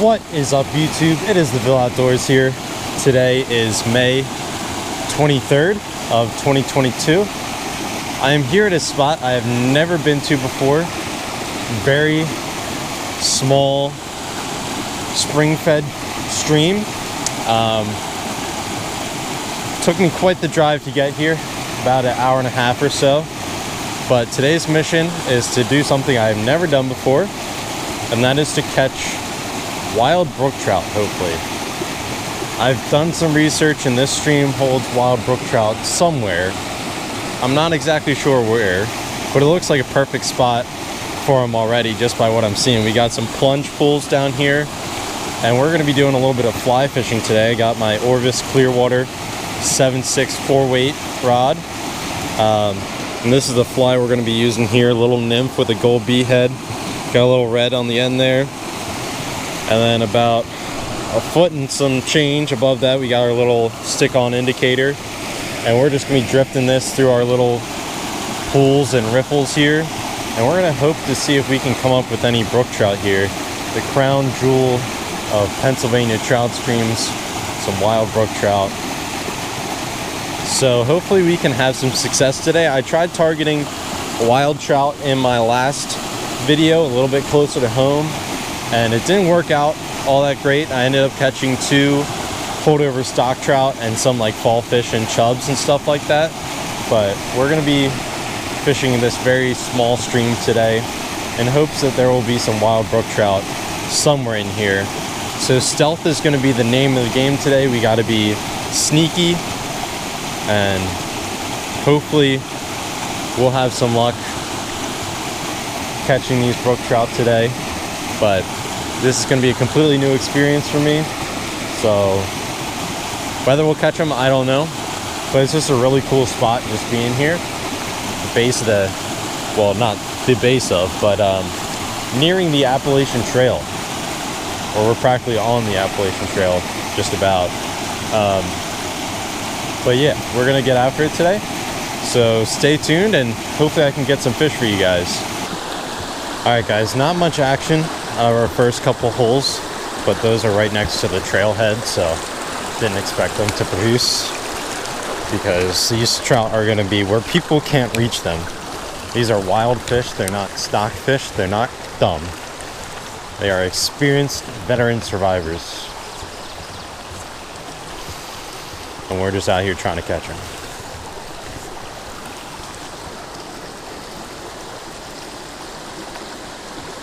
What is up, YouTube? It is the Ville Outdoors here. Today is May 23rd of 2022. I am here at a spot I have never been to before. Very small spring-fed stream. Took me quite the drive to get here, about an hour and a half or so. But today's mission is to do something I have never done before, and that is to catch wild brook trout, hopefully. I've done some research and this stream holds wild brook trout somewhere. I'm not exactly sure where, but it looks like a perfect spot for them already just by what I'm seeing. We got some plunge pools down here, and we're going to be doing a little bit of fly fishing today. I got my Orvis Clearwater 7.6 4-weight rod. And this is the fly we're going to be using here, little Nymph with a gold bee head. Got a little red on the end there. And then about a foot and some change above that, we got our little stick-on indicator. And we're just going to be drifting this through our little pools and riffles here. And we're going to hope to see if we can come up with any brook trout here. The crown jewel of Pennsylvania trout streams, some wild brook trout. So hopefully we can have some success today. I tried targeting wild trout in my last video, a little bit closer to home, and it didn't work out all that great. I ended up catching 2 holdover stock trout and some like fall fish and chubs and stuff like that. But we're going to be fishing in this very small stream today in hopes that there will be some wild brook trout somewhere in here. So stealth is going to be the name of the game today. We got to be sneaky, and hopefully we'll have some luck catching these brook trout today. But this is going to be a completely new experience for me, so whether we'll catch them, I don't know. But it's just a really cool spot just being here. The base of the, well, not the base of, but nearing the Appalachian Trail, or we're practically on the Appalachian Trail, just about. But yeah, we're gonna get after it today, so stay tuned and hopefully I can get some fish for you guys. Alright guys, not much action out of our first couple holes, but those are right next to the trailhead, so didn't expect them to produce, because these trout are gonna be where people can't reach them. These are wild fish, they're not stock fish, they're not dumb. They are experienced veteran survivors. And we're just out here trying to catch them.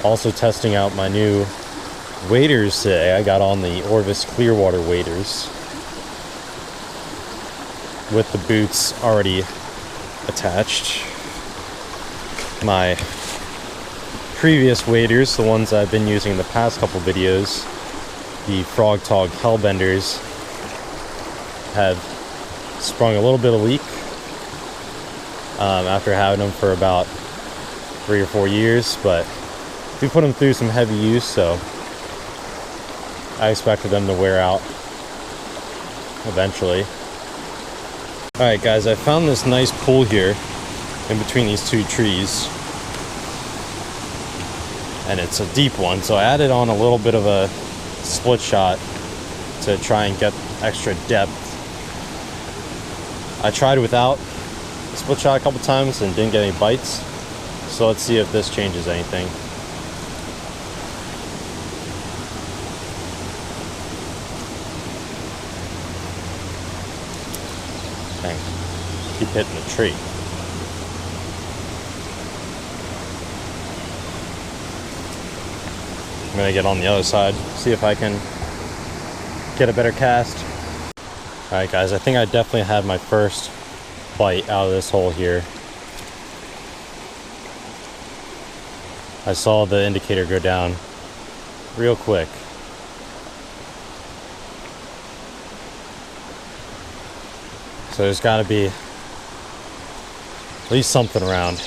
Also testing out my new waders today. I got on the Orvis Clearwater waders with the boots already attached. My previous waders, the ones I've been using in the past couple videos, the Frog Tog Hellbenders, have sprung a little bit of leak after having them for about 3 or 4 years, but we put them through some heavy use, so I expected them to wear out eventually. Alright guys, I found this nice pool here in between these 2 trees, and it's a deep one, so I added on a little bit of a split shot to try and get extra depth. I tried without a split shot a couple times and didn't get any bites, so let's see if this changes anything. Dang, keep hitting the tree. I'm gonna get on the other side, see if I can get a better cast. Alright guys, I think I definitely had my first bite out of this hole here. I saw the indicator go down real quick. So there's got to be at least something around.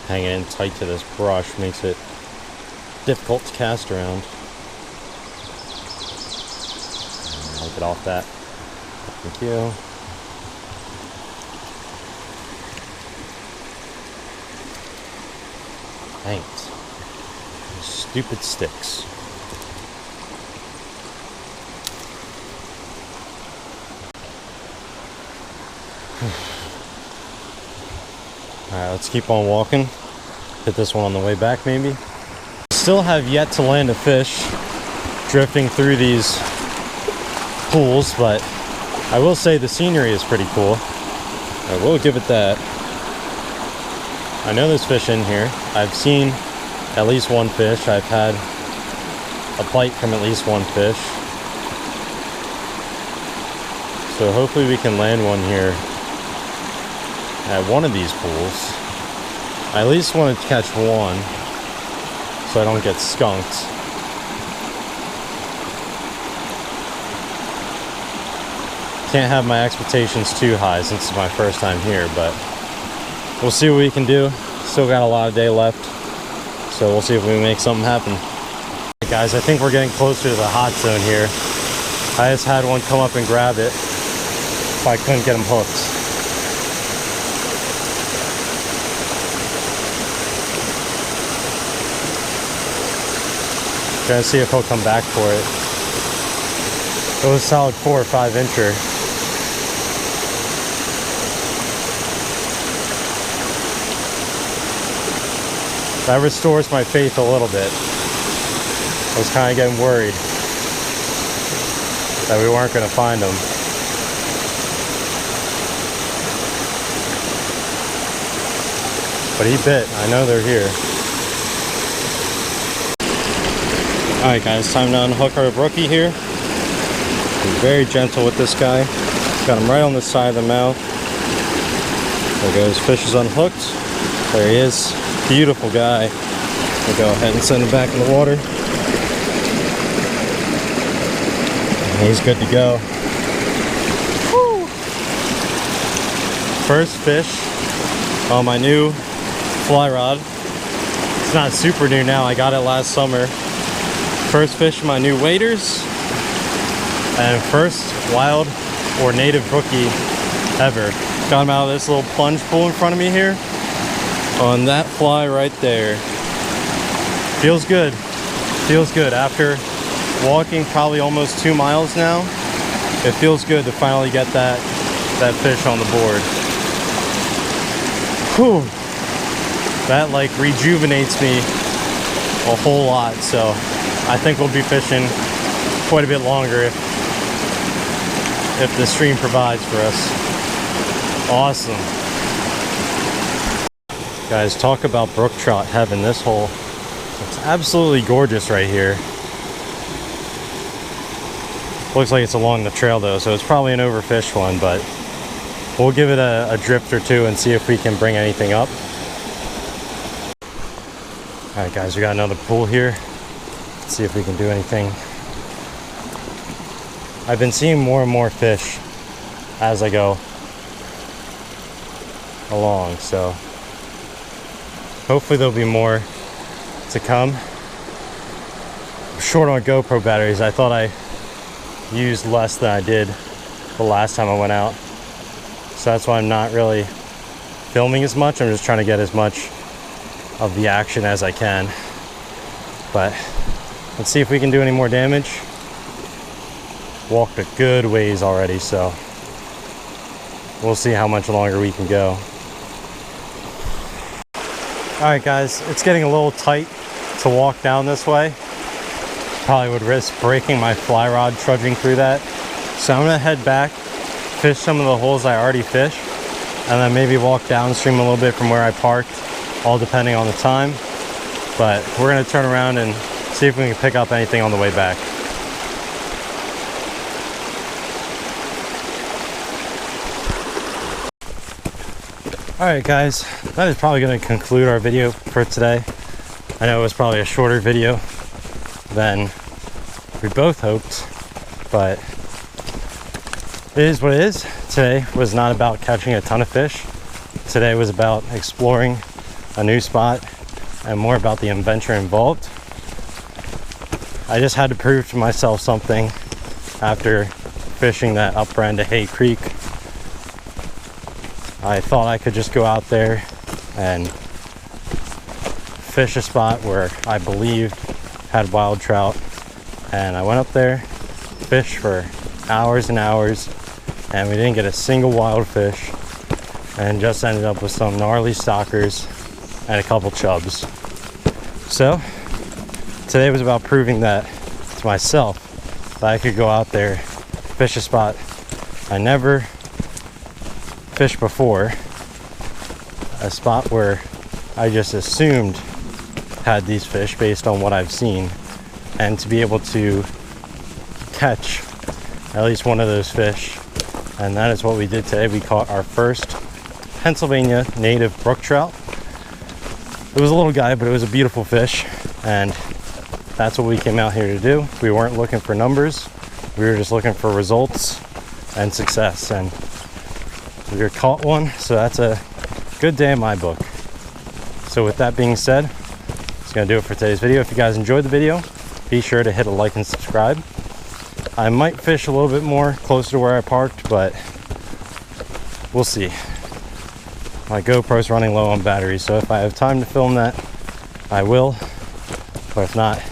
Hanging in tight to this brush makes it difficult to cast around. I'll get off that. Thank you. Thanks. stupid sticks. Alright, let's keep on walking. Hit this one on the way back maybe. Still have yet to land a fish drifting through these pools, but I will say the scenery is pretty cool. I will give it that. I know there's fish in here. I've seen at least one fish. I've had a bite from at least one fish. So hopefully we can land one here at one of these pools. I at least want to catch one so I don't get skunked. Can't have my expectations too high since it's my first time here, but we'll see what we can do. Still got a lot of day left, so we'll see if we can make something happen. Hey guys, I think we're getting closer to the hot zone here. I just had one come up and grab it if I couldn't get him hooked. Gonna see if he'll come back for it. It was a solid 4 or 5 incher. That restores my faith a little bit. I was kind of getting worried that we weren't going to find them. But he bit. I know they're here. Alright guys, time to unhook our brookie here. Be very gentle with this guy. Got him right on the side of the mouth. There goes. Fish is unhooked. There he is. Beautiful guy. We'll go ahead and send him back in the water. And he's good to go. Woo! First fish on my new fly rod. It's not super new now. I got it last summer. First fish in my new waders. And first wild or native brookie ever. Got him out of this little plunge pool in front of me here. On that fly right there. Feels good. Feels good. After walking probably almost 2 miles now, it feels good to finally get that fish on the board. Whew. That like rejuvenates me a whole lot. So I think we'll be fishing quite a bit longer if the stream provides for us. Awesome. Guys, talk about brook trout heaven. This hole, it's absolutely gorgeous right here. Looks like it's along the trail though, so it's probably an overfished one, but we'll give it a drift or two and see if we can bring anything up. Alright guys, we got another pool here. Let's see if we can do anything. I've been seeing more and more fish as I go along, so hopefully there'll be more to come. I'm short on GoPro batteries. I thought I used less than I did the last time I went out, so that's why I'm not really filming as much. I'm just trying to get as much of the action as I can, but let's see if we can do any more damage. Walked a good ways already, so we'll see how much longer we can go. Alright guys, it's getting a little tight to walk down this way. Probably would risk breaking my fly rod trudging through that. So I'm gonna head back, fish some of the holes I already fished, and then maybe walk downstream a little bit from where I parked, all depending on the time. But we're gonna turn around and see if we can pick up anything on the way back. Alright guys, that is probably going to conclude our video for today. I know it was probably a shorter video than we both hoped, but it is what it is. Today was not about catching a ton of fish. Today was about exploring a new spot and more about the adventure involved. I just had to prove to myself something after fishing that upper end of Hay Creek. I thought I could just go out there and fish a spot where I believed had wild trout, and I went up there, fished for hours and hours, and we didn't get a single wild fish, and just ended up with some gnarly stalkers and a couple chubs. So today was about proving that to myself that I could go out there, fish a spot I never fished before, a spot where I just assumed had these fish based on what I've seen, and to be able to catch at least one of those fish. And that is what we did today. We caught our first Pennsylvania native brook trout. It was a little guy, but it was a beautiful fish, and that's what we came out here to do. We weren't looking for numbers, we were just looking for results and success, and we caught one, so that's a good day in my book. So with that being said, that's gonna do it for today's video. If you guys enjoyed the video, be sure to hit a like and subscribe. I might fish a little bit more closer to where I parked, but we'll see. My GoPro's running low on battery, so if I have time to film that, I will. But if not,